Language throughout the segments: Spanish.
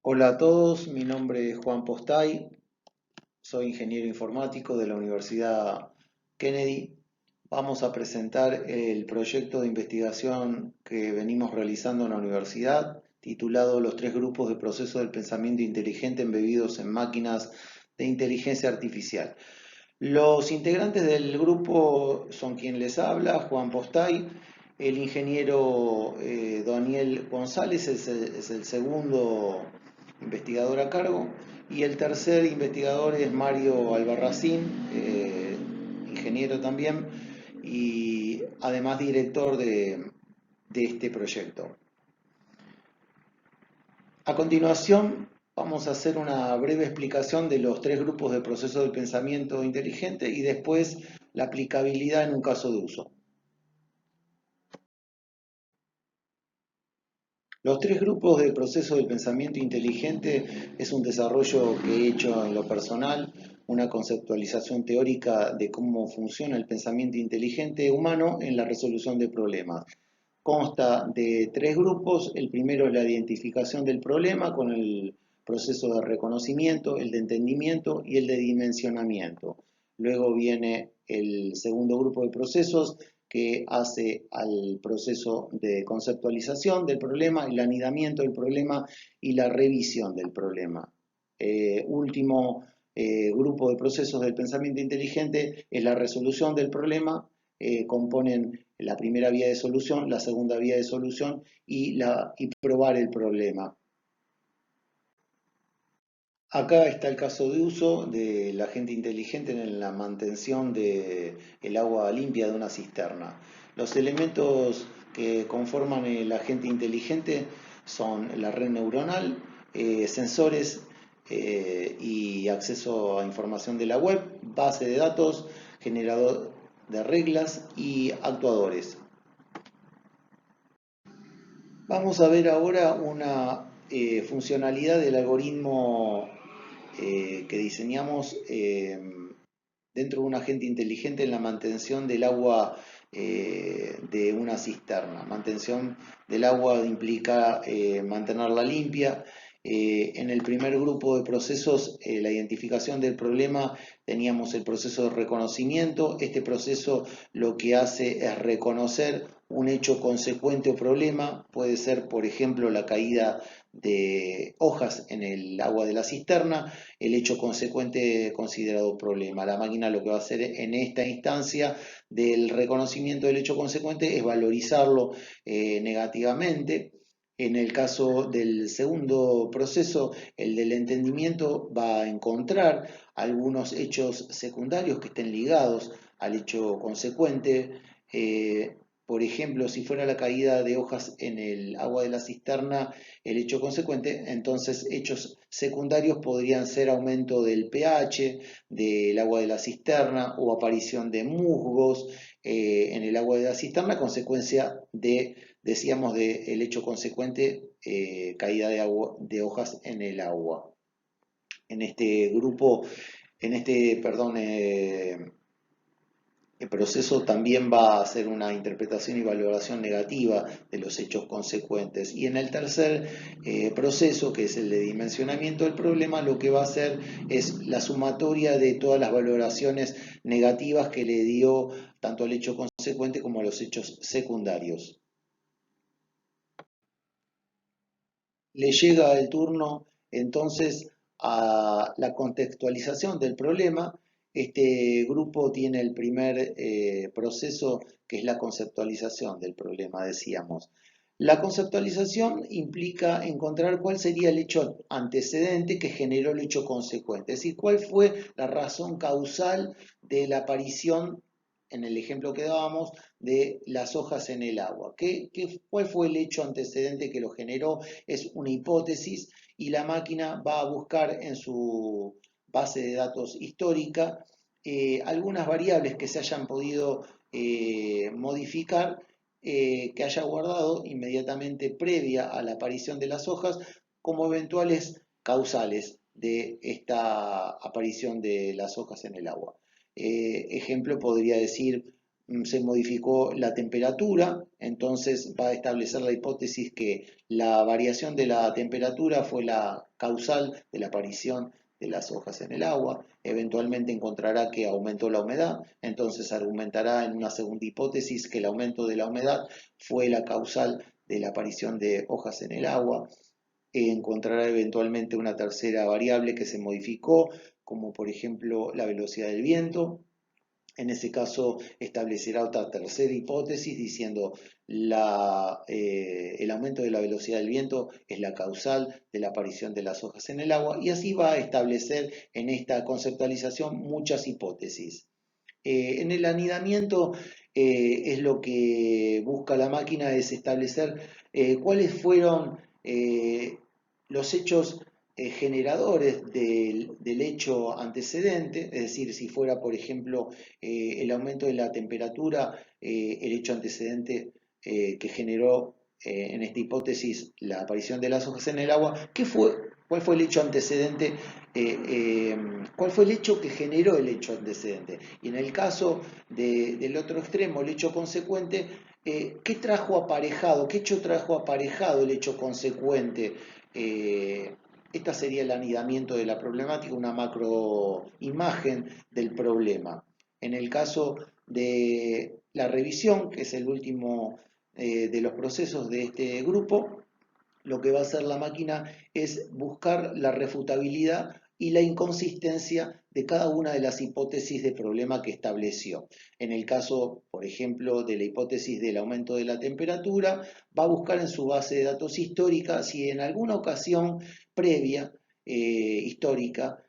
Hola a todos, mi nombre es Juan Postay, soy ingeniero informático de la Universidad Kennedy. Vamos a presentar el proyecto de investigación que venimos realizando en la universidad, titulado Los tres grupos de procesos del pensamiento inteligente embebidos en máquinas de inteligencia artificial. Los integrantes del grupo son quien les habla, Juan Postay, el ingeniero Daniel González es el segundo investigador a cargo y el tercer investigador es Mario Albarracín, ingeniero también y además director de este proyecto. A continuación, vamos a hacer una breve explicación de los tres grupos de procesos del pensamiento inteligente y después la aplicabilidad en un caso de uso. Los tres grupos de procesos del pensamiento inteligente es un desarrollo que he hecho en lo personal, una conceptualización teórica de cómo funciona el pensamiento inteligente humano en la resolución de problemas. Consta de tres grupos. El primero es la identificación del problema con el proceso de reconocimiento, el de entendimiento y el de dimensionamiento. Luego viene el segundo grupo de procesos que hace al proceso de conceptualización del problema, el anidamiento del problema y la revisión del problema. Último grupo de procesos del pensamiento inteligente es la resolución del problema. Componen la primera vía de solución, la segunda vía de solución y probar el problema. Acá está el caso de uso del agente inteligente en la mantención del agua limpia de una cisterna. Los elementos que conforman el agente inteligente son la red neuronal, sensores y acceso a información de la web, base de datos, generador de reglas y actuadores. Vamos a ver ahora una funcionalidad del algoritmo que diseñamos dentro de un agente inteligente en la mantención del agua de una cisterna. Mantención del agua implica mantenerla limpia. En el primer grupo de procesos, la identificación del problema, teníamos el proceso de reconocimiento. Este proceso lo que hace es reconocer un hecho consecuente o problema. Puede ser, por ejemplo, la caída de hojas en el agua de la cisterna, el hecho consecuente considerado problema. La máquina lo que va a hacer en esta instancia del reconocimiento del hecho consecuente es valorizarlo negativamente. En el caso del segundo proceso, el del entendimiento, va a encontrar algunos hechos secundarios que estén ligados al hecho consecuente. Por ejemplo, si fuera la caída de hojas en el agua de la cisterna el hecho consecuente, entonces hechos secundarios podrían ser aumento del pH del agua de la cisterna o aparición de musgos en el agua de la cisterna, consecuencia de, decíamos, del hecho consecuente, caída de hojas en el agua. En este grupo, perdón, el proceso también va a hacer una interpretación y valoración negativa de los hechos consecuentes. Y en el tercer proceso, que es el de dimensionamiento del problema, lo que va a hacer es la sumatoria de todas las valoraciones negativas que le dio tanto al hecho consecuente como a los hechos secundarios. Le llega el turno entonces a la contextualización del problema. Este grupo tiene el primer proceso, que es la conceptualización del problema, decíamos. La conceptualización implica encontrar cuál sería el hecho antecedente que generó el hecho consecuente, es decir, cuál fue la razón causal de la aparición, en el ejemplo que dábamos, de las hojas en el agua. ¿Cuál fue el hecho antecedente que lo generó? Es una hipótesis y la máquina va a buscar en su base de datos histórica algunas variables que se hayan podido modificar, que haya guardado inmediatamente previa a la aparición de las hojas como eventuales causales de esta aparición de las hojas en el agua. Ejemplo, podría decir se modificó la temperatura, entonces va a establecer la hipótesis que la variación de la temperatura fue la causal de la aparición de las hojas en el agua. Eventualmente encontrará que aumentó la humedad, entonces argumentará en una segunda hipótesis que el aumento de la humedad fue la causal de la aparición de hojas en el agua. Encontrará eventualmente una tercera variable que se modificó, como por ejemplo la velocidad del viento. En ese caso establecerá otra tercera hipótesis diciendo el aumento de la velocidad del viento es la causal de la aparición de las hojas en el agua, y así va a establecer en esta conceptualización muchas hipótesis. En el anidamiento es lo que busca la máquina, es establecer cuáles fueron los hechos generadores del hecho antecedente, es decir, si fuera, por ejemplo, el aumento de la temperatura, el hecho antecedente que generó en esta hipótesis la aparición de las hojas en el agua, ¿cuál fue el hecho antecedente? ¿Cuál fue el hecho que generó el hecho antecedente? Y en el caso del otro extremo, el hecho consecuente, ¿qué trajo aparejado? ¿Qué hecho trajo aparejado el hecho consecuente? Esta sería el anidamiento de la problemática, una macroimagen del problema. En el caso de la revisión, que es el último de los procesos de este grupo, lo que va a hacer la máquina es buscar la refutabilidad y la inconsistencia de cada una de las hipótesis de problema que estableció. En el caso, por ejemplo, de la hipótesis del aumento de la temperatura, va a buscar en su base de datos histórica si en alguna ocasión previa, histórica,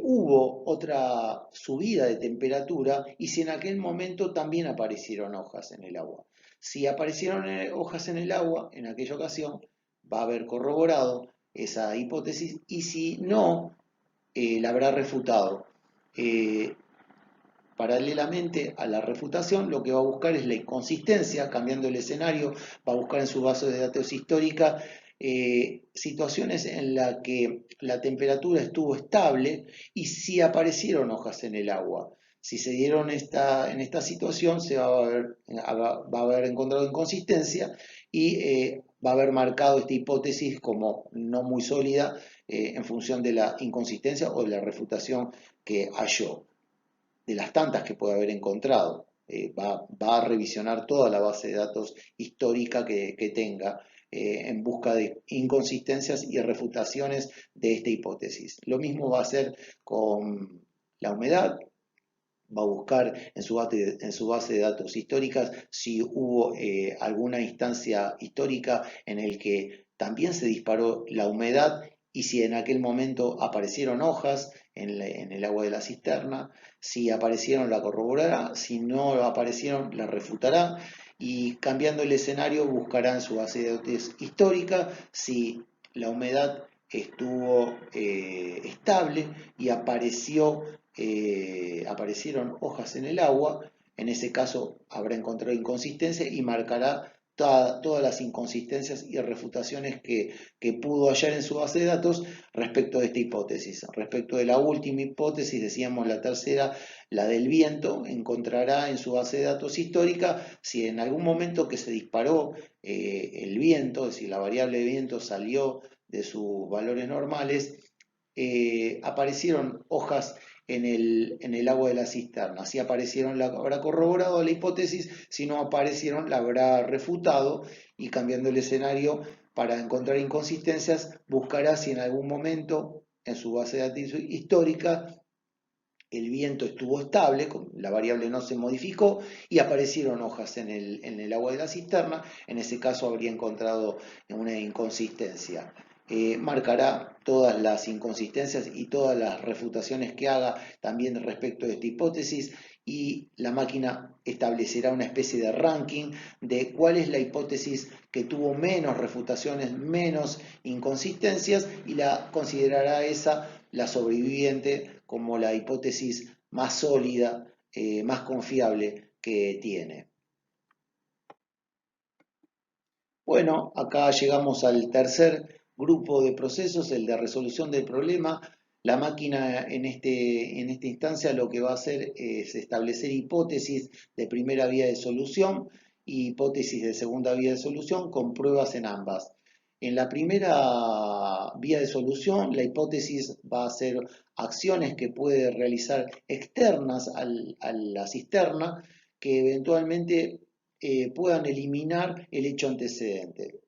hubo otra subida de temperatura y si en aquel momento también aparecieron hojas en el agua. Si aparecieron hojas en el agua en aquella ocasión, va a haber corroborado esa hipótesis y si no, la habrá refutado. Eh, Paralelamente a la refutación, lo que va a buscar es la inconsistencia, cambiando el escenario, va a buscar en su base de datos histórica situaciones en las que la temperatura estuvo estable y si aparecieron hojas en el agua. Si se dieron en esta situación, se va a haber encontrado inconsistencia y va a haber marcado esta hipótesis como no muy sólida en función de la inconsistencia o de la refutación que halló, de las tantas que puede haber encontrado. Va a revisionar toda la base de datos histórica que tenga en busca de inconsistencias y refutaciones de esta hipótesis. Lo mismo va a hacer con la humedad. Va a buscar en su base de datos históricas si hubo alguna instancia histórica en el que también se disparó la humedad y si en aquel momento aparecieron hojas en el agua de la cisterna. Si aparecieron, la corroborará; si no aparecieron, la refutará, y cambiando el escenario buscará en su base de datos histórica si la humedad estuvo estable y aparecieron hojas en el agua. En ese caso habrá encontrado inconsistencia y marcará todas las inconsistencias y refutaciones que pudo hallar en su base de datos respecto de esta hipótesis. Respecto de la última hipótesis, decíamos la tercera, la del viento, encontrará en su base de datos histórica si en algún momento que se disparó el viento, es decir, la variable de viento salió de sus valores normales, aparecieron hojas en el agua de la cisterna. Si aparecieron, la habrá corroborado la hipótesis; si no aparecieron, la habrá refutado, y cambiando el escenario para encontrar inconsistencias, buscará si en algún momento en su base de datos histórica el viento estuvo estable, la variable no se modificó y aparecieron hojas en el agua de la cisterna. En ese caso habría encontrado una inconsistencia. Marcará todas las inconsistencias y todas las refutaciones que haga también respecto de esta hipótesis, y la máquina establecerá una especie de ranking de cuál es la hipótesis que tuvo menos refutaciones, menos inconsistencias, y la considerará esa la sobreviviente como la hipótesis más sólida, más confiable que tiene. Bueno, acá llegamos al tercer grupo de procesos, el de resolución del problema. La máquina en esta instancia lo que va a hacer es establecer hipótesis de primera vía de solución y hipótesis de segunda vía de solución con pruebas en ambas. En la primera vía de solución, la hipótesis va a ser acciones que puede realizar externas a la cisterna que eventualmente puedan eliminar el hecho antecedente.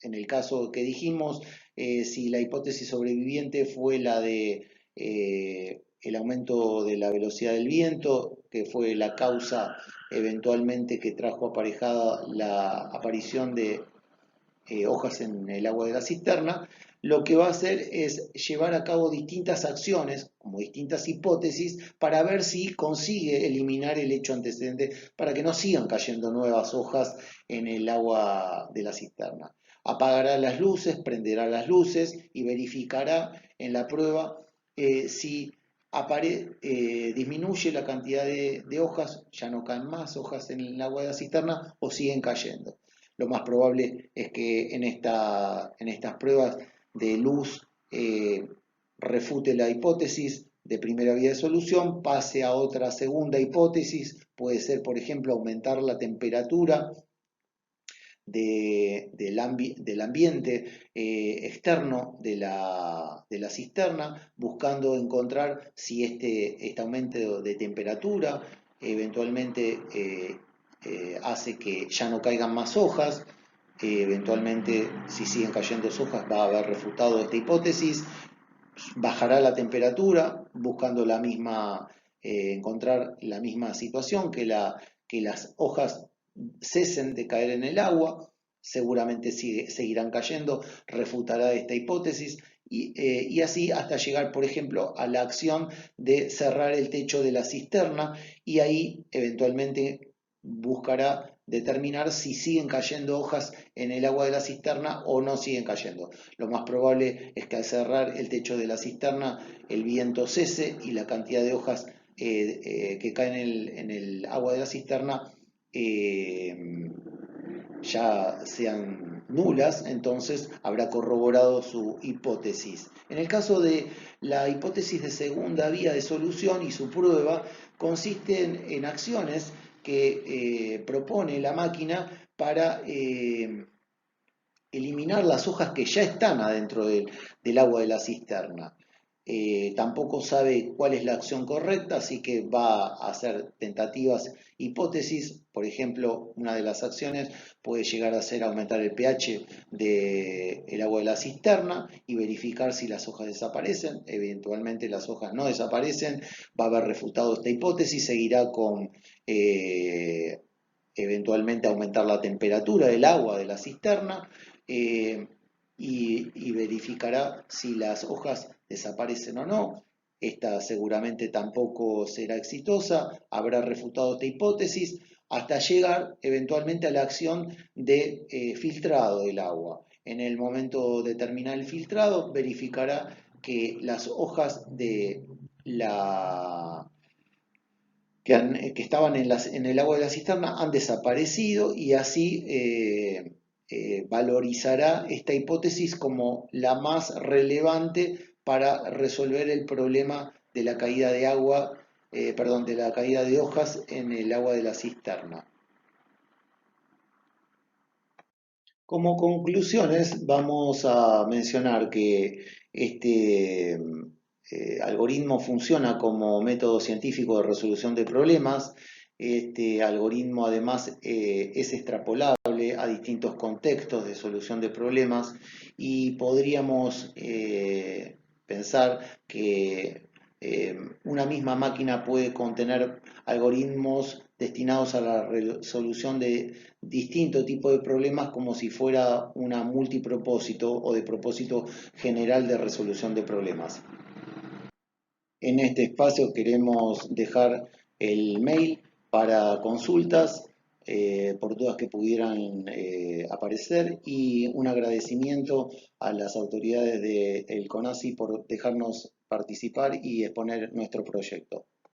En el caso que dijimos, si la hipótesis sobreviviente fue la de el aumento de la velocidad del viento, que fue la causa eventualmente que trajo aparejada la aparición de hojas en el agua de la cisterna, lo que va a hacer es llevar a cabo distintas acciones, como distintas hipótesis, para ver si consigue eliminar el hecho antecedente, para que no sigan cayendo nuevas hojas en el agua de la cisterna. Apagará las luces, prenderá las luces y verificará en la prueba si disminuye la cantidad de hojas, ya no caen más hojas en el agua de la cisterna o siguen cayendo. Lo más probable es que en estas pruebas de luz refute la hipótesis de primera vía de solución, pase a otra segunda hipótesis, puede ser, por ejemplo, aumentar la temperatura del ambiente externo de la cisterna, buscando encontrar si este aumento de temperatura eventualmente hace que ya no caigan más hojas. Eventualmente, si siguen cayendo hojas, va a haber refutado esta hipótesis. Bajará la temperatura, buscando encontrar la misma situación, que las hojas cesen de caer en el agua, seguramente seguirán cayendo, refutará esta hipótesis y así hasta llegar, por ejemplo, a la acción de cerrar el techo de la cisterna y ahí eventualmente buscará determinar si siguen cayendo hojas en el agua de la cisterna o no siguen cayendo. Lo más probable es que al cerrar el techo de la cisterna el viento cese y la cantidad de hojas que caen en el agua de la cisterna ya sean nulas, entonces habrá corroborado su hipótesis. En el caso de la hipótesis de segunda vía de solución y su prueba, consisten en acciones que propone la máquina para eliminar las hojas que ya están adentro del agua de la cisterna. Tampoco sabe cuál es la acción correcta, así que va a hacer tentativas hipótesis. Por ejemplo, una de las acciones puede llegar a ser aumentar el pH del agua de la cisterna y verificar si las hojas desaparecen. Eventualmente las hojas no desaparecen, va a haber refutado esta hipótesis, seguirá con eventualmente aumentar la temperatura del agua de la cisterna y verificará si las hojas desaparecen o no. Esta seguramente tampoco será exitosa, habrá refutado esta hipótesis hasta llegar eventualmente a la acción de filtrado del agua. En el momento de terminar el filtrado, verificará que las hojas de que estaban en el agua de la cisterna han desaparecido y así valorizará esta hipótesis como la más relevante para resolver el problema de la caída de agua, perdón, de la caída de hojas en el agua de la cisterna. Como conclusiones, vamos a mencionar que este algoritmo funciona como método científico de resolución de problemas. Este algoritmo además es extrapolable a distintos contextos de solución de problemas y podríamos pensar que una misma máquina puede contener algoritmos destinados a la resolución de distinto tipo de problemas como si fuera una multipropósito o de propósito general de resolución de problemas. En este espacio queremos dejar el mail para consultas por dudas que pudieran aparecer y un agradecimiento a las autoridades del CONACYT por dejarnos participar y exponer nuestro proyecto.